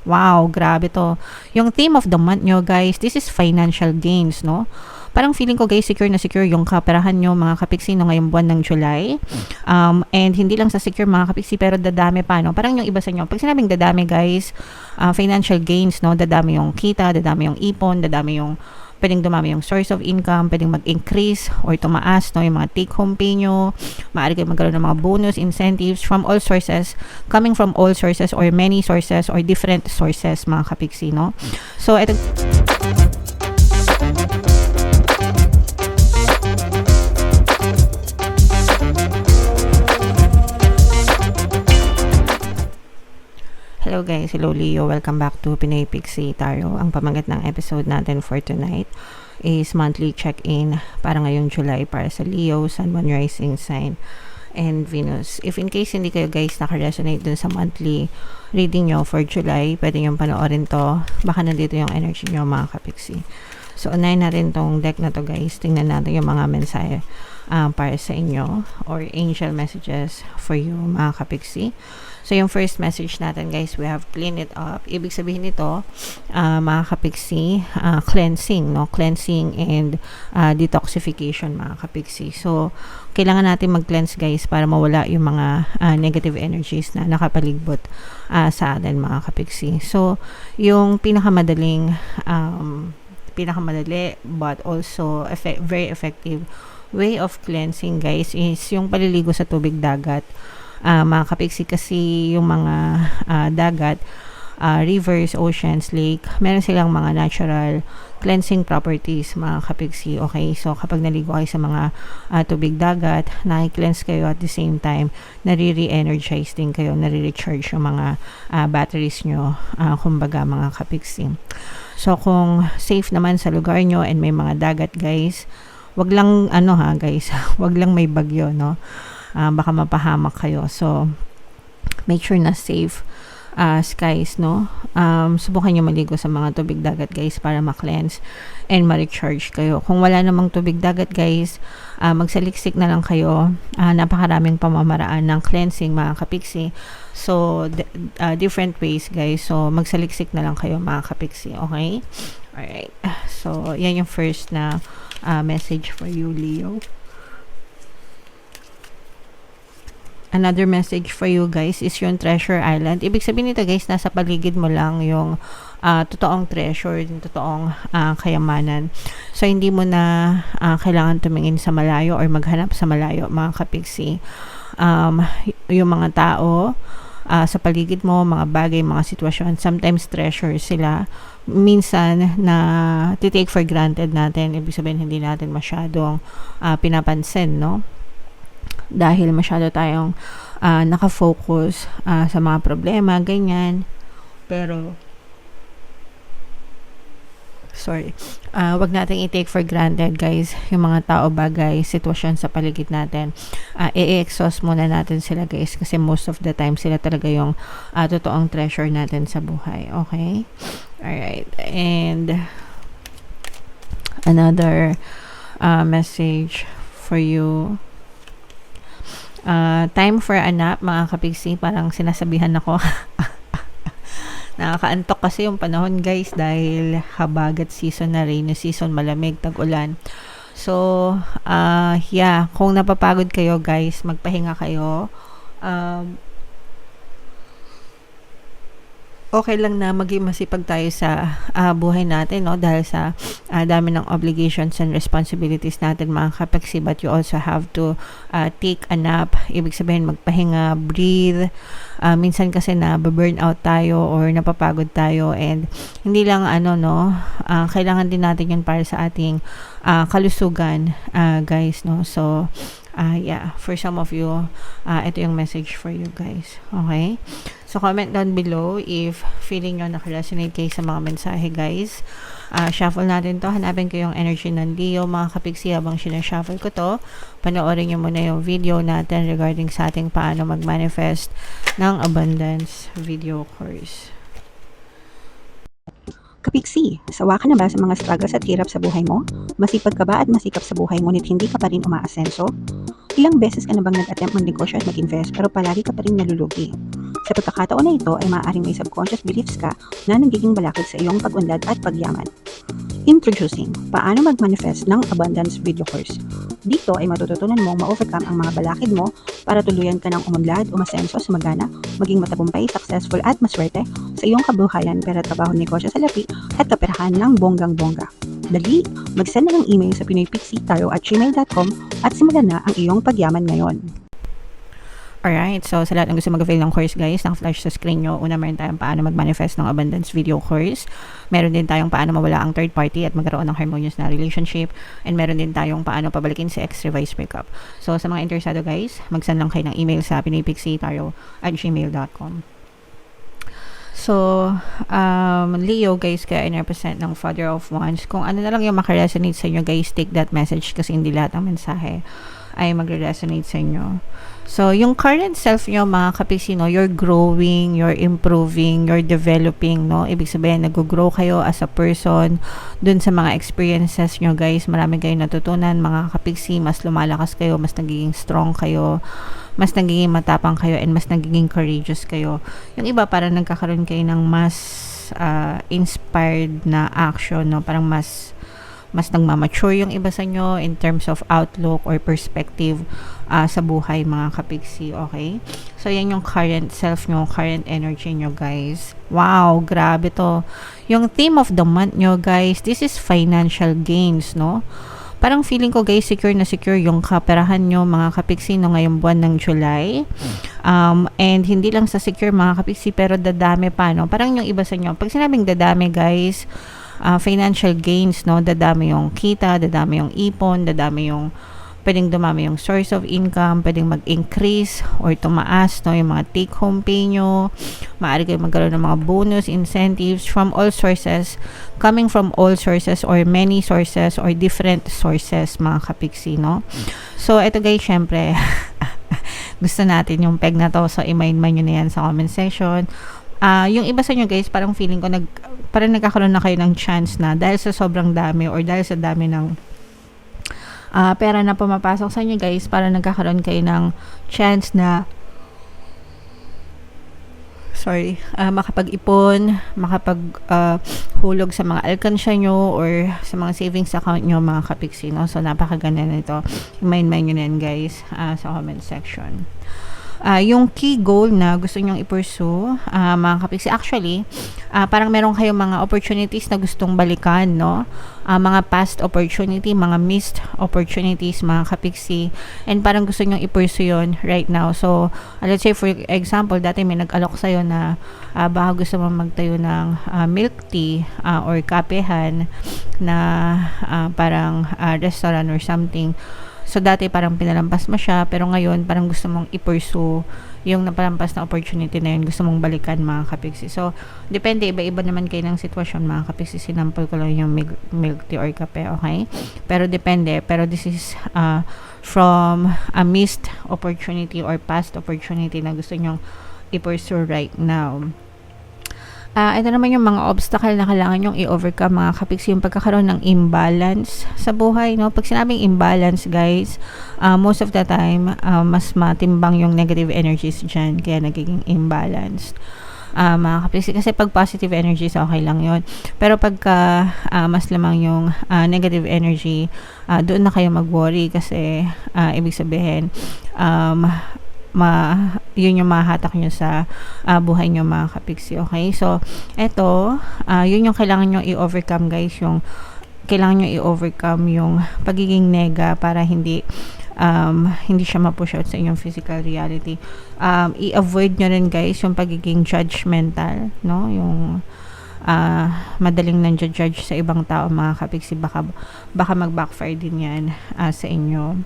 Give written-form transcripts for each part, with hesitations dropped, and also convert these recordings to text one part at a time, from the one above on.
Wow, grabe to. Yung theme of the month nyo, guys, this is financial gains, no? Parang feeling ko, guys, secure na secure yung kaperahan nyo, mga kapiksi, no, ngayong buwan ng July. And hindi lang sa secure, mga kapiksi, pero dadami pa, no? Parang yung iba sa inyo, pag sinabing dadami, guys, financial gains, no? Dadami yung kita, dadami yung ipon, dadami yung pwedeng dumami yung source of income, pwedeng mag-increase or tumaas, no, yung mga take-home pay nyo, maaari kayo magkaroon ng mga bonus, incentives from all sources, coming from all sources or many sources or different sources, mga kapiksi, no? So, ito. Hello guys, hello Leo, welcome back to Pinoy Pixie Tarot. Ang pamagat ng episode natin for tonight is monthly check-in para ngayong July para sa Leo, Sun, Moon, Rising Sign, and Venus. If in case hindi kayo guys naka-resonate dun sa monthly reading nyo for July, pwede nyo panoorin to. Baka nandito yung energy nyo, mga kapiksi. So, unahin natin tong deck na to guys. Tingnan natin yung mga mensahe para sa inyo or angel messages for you, mga kapiksi. So, yung first message natin guys, we have clean it up. Ibig sabihin nito, mga kapiksi, cleansing, no? Cleansing and detoxification, mga kapiksi. So, kailangan natin mag-cleanse guys para mawala yung mga negative energies na nakapaligbot sa atin, mga kapiksi. So, yung pinakamadali but also very effective way of cleansing guys is yung paliligo sa tubig dagat, mga kapiksi, kasi yung mga dagat, rivers, oceans, lake, meron silang mga natural cleansing properties, mga kapiksi. Okay, so kapag naligo kayo sa mga tubig dagat, naki-cleanse kayo at the same time nare-re-energize din kayo, nare-recharge yung mga batteries nyo, kumbaga, mga kapiksi. So kung safe naman sa lugar nyo and may mga dagat guys, wag lang guys, wag lang may bagyo, no? Baka mapahamak kayo. So make sure na safe skies, no? Subukan nyo maligo sa mga tubig dagat guys para ma-cleanse and ma-recharge kayo. Kung wala namang tubig dagat guys, magsaliksik na lang kayo. Napakaraming pamamaraan ng cleansing, mga kapiksi. So different ways guys. So magsaliksik na lang kayo, mga kapiksi. Okay? Alright. So yan yung first na message for you, Leo. Another message for you guys is yung Treasure Island. Ibig sabihin nito guys, nasa paligid mo lang yung totoong treasure, yung totoong kayamanan. So hindi mo na kailangan tumingin sa malayo or maghanap sa malayo, mga kapiksi. Yung mga tao sa paligid mo, mga bagay, mga sitwasyon, sometimes treasure sila. Minsan na take for granted natin, ibig sabihin hindi natin masyadong pinapansin, no? Dahil masyado tayong nakafocus sa mga problema, ganyan. Pero wag nating i-take for granted guys yung mga tao, bagay, sitwasyon sa paligid natin. I-exhaust muna natin sila guys, kasi most of the time sila talaga yung totoong treasure natin sa buhay. Okay? Alright. And another message for you. Time for a nap, mga kapiksi. Parang sinasabihan ako. Nakakaantok kasi yung panahon guys, dahil habagat season na, rainy season, malamig, tag-ulan. So kung napapagod kayo guys, magpahinga kayo. Okay lang na maging masipag tayo sa buhay natin, no? Dahil sa dami ng obligations and responsibilities natin, mga kapiksi. But you also have to take a nap. Ibig sabihin, magpahinga, breathe. Minsan kasi na burn out tayo or napapagod tayo, and hindi lang kailangan din natin yun para sa ating kalusugan, guys, no? So for some of you, ito yung message for you guys. Okay? So comment down below if feeling nyo nakaresonate kayo sa mga mensahe guys. Shuffle natin to. Hanapin ko yung energy ng Leo, mga kapiksi. Habang sinashuffle ko to, panoorin nyo muna yung video natin regarding sa ating paano mag-manifest ng abundance video course. Kapiksi, sawa ka na ba sa mga struggles at hirap sa buhay mo? Masipag ka ba at masikap sa buhay ngunit hindi ka pa rin umaasenso? Ilang beses ka na bang nag-attempt mag-negosyo at mag-invest pero palagi ka pa rin nalulugi? Sa pagkakataon na ito ay maaaring may subconscious beliefs ka na nagiging balakid sa iyong pag-unlad at pagyaman. Introducing, paano mag-manifest ng abundance video course. Dito ay matututunan mong ma-overcome ang mga balakid mo para tuluyan ka ng umunlad, umasenso, sumagana, maging matagumpay, successful at maswerte sa iyong kabuhayan, pera, trabaho, negosyo, salapi at kaperahan ng bonggang-bongga. Dali, mag-send na ng email sa pinoypixie@gmail.com at simulan na ang iyong pagyaman ngayon. Alright, so sa lahat ng gusto mag-avail ng course guys, naka-flash sa screen nyo. Una, meron tayong paano mag-manifest ng abundance video course. Meron din tayong paano mawala ang third party at magkaroon ng harmonious na relationship. And meron din tayong paano pabalikin si ex-revised breakup. So sa mga interesado guys, mag-send lang kayo ng email sa pinoypixie@gmail.com. So, Leo guys, kaya in-represent ng Father of Wands. Kung ano na lang yung makaresonate sa inyo guys, take that message kasi hindi lahat ng mensahe ay magre-resonate sa inyo. So, yung current self nyo, mga kapiksi, no, you're growing, you're improving, you're developing, no? Ibig sabihin, nag-grow kayo as a person dun sa mga experiences nyo, guys. Marami kayong natutunan, mga kapiksi, mas lumalakas kayo, mas nagiging strong kayo, mas nagiging matapang kayo, and mas nagiging courageous kayo. Yung iba, parang nagkakaroon kayo ng mas inspired na action, no? Parang mas nagmamature yung iba sa nyo in terms of outlook or perspective sa buhay, mga kapiksi, okay? So, yan yung current self nyo, current energy nyo, guys. Wow, grabe to. Yung theme of the month nyo, guys, this is financial gains, no? Parang feeling ko, guys, secure na secure yung kaperahan nyo, mga kapiksi, no, ngayong buwan ng July. And hindi lang sa secure, mga kapiksi, pero dadami pa, no? Parang yung iba sa nyo, pag sinabing dadami, guys, financial gains, no, dadami yung kita, dadami yung ipon, dadami yung pwedeng dumami yung source of income, pwedeng mag-increase or tumaas, no, yung mga take-home pay nyo, maaari kayo magkaroon ng mga bonus, incentives from all sources, coming from all sources or many sources or different sources, mga kapiksi, no. So, ito guys, syempre, gusto natin yung peg na to, so i-mind nyo na yan sa comment section. Yung iba sa inyo guys, parang feeling ko parang nagkakaroon na kayo ng chance na dahil sa sobrang dami or dahil sa dami ng pera na pumapasok sa inyo guys, parang nagkakaroon kayo ng chance na makapag-ipon, hulog sa mga alkansya nyo or sa mga savings account nyo, mga kapiksi, no? So, napakaganda nito. I-mind nyo na yan guys sa comment section. Yung key goal na gusto nyong i-pursue, mga kapiksi, actually, parang meron kayong mga opportunities na gustong balikan, no? Mga past opportunity, mga missed opportunities, mga kapiksi, and parang gusto nyong i-pursue yun right now. So, let's say for example, dati may nag-alok sa'yo na baka gusto mo magtayo ng milk tea or kapehan na parang restaurant or something. So, dati parang pinalampas mo siya, pero ngayon parang gusto mong i-pursue yung napalampas na opportunity na yun, gusto mong balikan, mga kapiksi. So, depende, iba-iba naman kayo ng sitwasyon, mga kapiksi. Sinampol ko lang yung milk tea or kape, okay? Pero depende. Pero this is from a missed opportunity or past opportunity na gusto nyong i-pursue right now. Ito naman yung mga obstacle na kailangan yung i-overcome, mga kapiksi, yung pagkakaroon ng imbalance sa buhay, no? Pag sinabing imbalance, guys, most of the time, mas matimbang yung negative energies dyan, kaya nagiging imbalanced. Mga kapiksi, kasi pag positive energies, okay lang yun. Pero pagka mas lamang yung negative energy, doon na kayo mag-worry kasi ibig sabihin, yun yung mahatak nyo sa buhay nyo, mga kapiksi, okay? So, eto, yun yung kailangan nyo i-overcome, guys, yung kailangan nyo i-overcome yung pagiging nega para hindi siya ma-push out sa inyong physical reality. I-avoid nyo rin, guys, yung pagiging judgmental, no? Yung madaling nang-judge sa ibang tao, mga kapiksi, baka mag-backfire din yan sa inyo.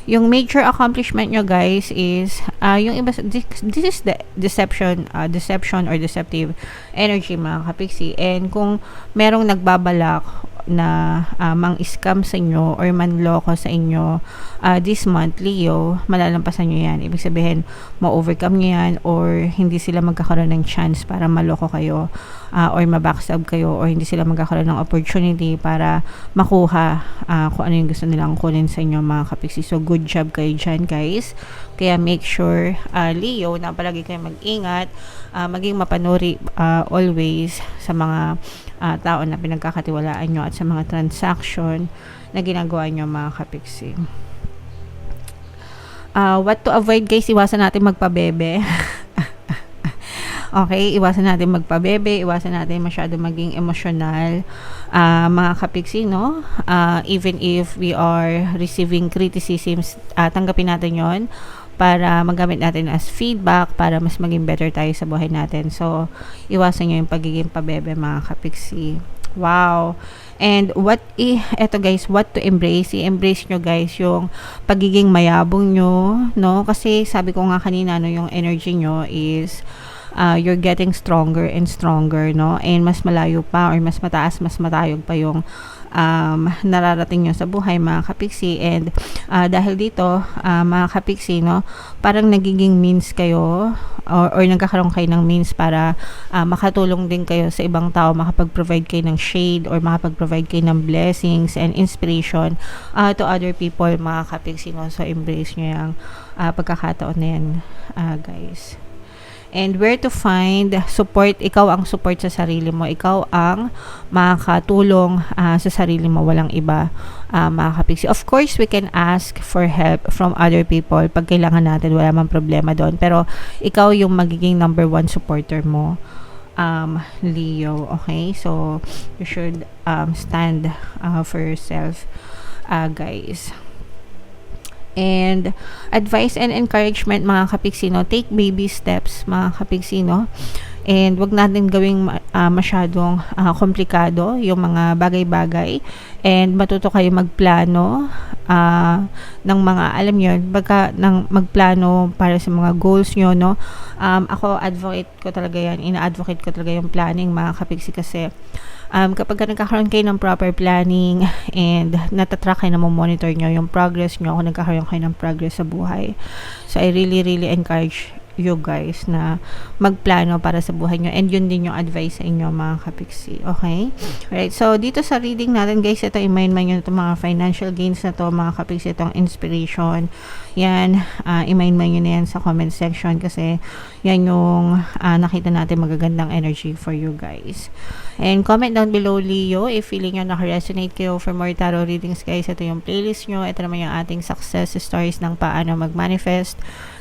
Yung major accomplishment nyo, guys, is yung iba, this is the deception or deceptive energy, mga kapiksi. And kung merong nagbabalak na mang-scam sa inyo or manloko sa inyo this month, Leo, malalampasan nyo yan. Ibig sabihin, ma-overcome nyo yan or hindi sila magkakaroon ng chance para maloko kayo or mabackstab kayo or hindi sila magkakaroon ng opportunity para makuha kung ano yung gusto nilang kunin sa inyo mga kapiksi. So good job kayo dyan guys. Kaya make sure Leo na palagi kayo mag-ingat, maging mapanuri always sa mga tao na pinagkakatiwalaan nyo at sa mga transaction na ginagawa nyo mga kapiksi. What to avoid guys, iwasan natin magpabebe. Okay, iwasan natin magpabebe, iwasan natin masyado maging emosyonal, mga kapiksi, no? Even if we are receiving criticisms, tanggapin natin yon para magamit natin as feedback para mas maging better tayo sa buhay natin. So, iwasan nyo yung pagiging pabebe mga kapiksi. Wow! And eto guys, what to embrace? I-embrace nyo guys yung pagiging mayabong nyo, no? Kasi sabi ko nga kanina, no, yung energy nyo is you're getting stronger and stronger, no? And mas malayo pa or mas mataas, mas matayog pa yung nararating nyo sa buhay mga kapiksi. And dahil dito mga kapiksi, no, parang nagiging means kayo or nagkakaroon kayo ng means para makatulong din kayo sa ibang tao, makapag-provide kayo ng shade or makapag-provide kayo ng blessings and inspiration to other people mga kapiksi, no? So embrace nyo yung pagkakataon na yan guys. And where to find support? Ikaw ang support sa sarili mo. Ikaw ang makakatulong sa sarili mo. Walang iba, mga kapiksi. Of course, we can ask for help from other people. Pag kailangan natin, wala mang problema doon. Pero ikaw yung magiging number 1 supporter mo, Leo. Okay? So, you should stand for yourself, guys. And advice and encouragement mga kapiksino, take baby steps mga kapiksino, and wag natin gawing masyadong komplikado yung mga bagay-bagay, and matuto kayo magplano ng mga, alam nyo, ng magplano para sa mga goals nyo, no? Ako advocate ko talaga yan, ina-advocate ko talaga yung planning mga kapiksi, kasi kapag nagkakaroon kayo ng proper planning and natatrack kayo na monitor nyo yung progress nyo, kung nagkakaroon kayo ng progress sa buhay. So I really encourage you guys na magplano para sa buhay nyo, and yun din yung advice sa inyo mga kapiksi. Okay? Alright, so dito sa reading natin guys, ito i-mind nyo itong mga financial gains na to mga kapiksi, itong inspiration yan, i-mind nyo na yan sa comment section, kasi yan yung nakita natin magagandang energy for you guys. And comment down below Leo if feeling nyo naka-resonate kayo for more tarot readings guys. Ito yung playlist nyo, ito naman yung ating success stories ng paano mag-manifest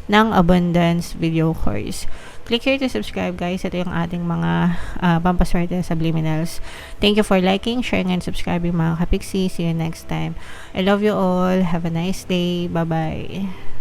ng abundance video course. Click here to subscribe guys. Ito yung ating mga pampaswerte subliminals. Thank you for liking, sharing, and subscribing mga kapiksi. See you next time. I love you all. Have a nice day. Bye-bye.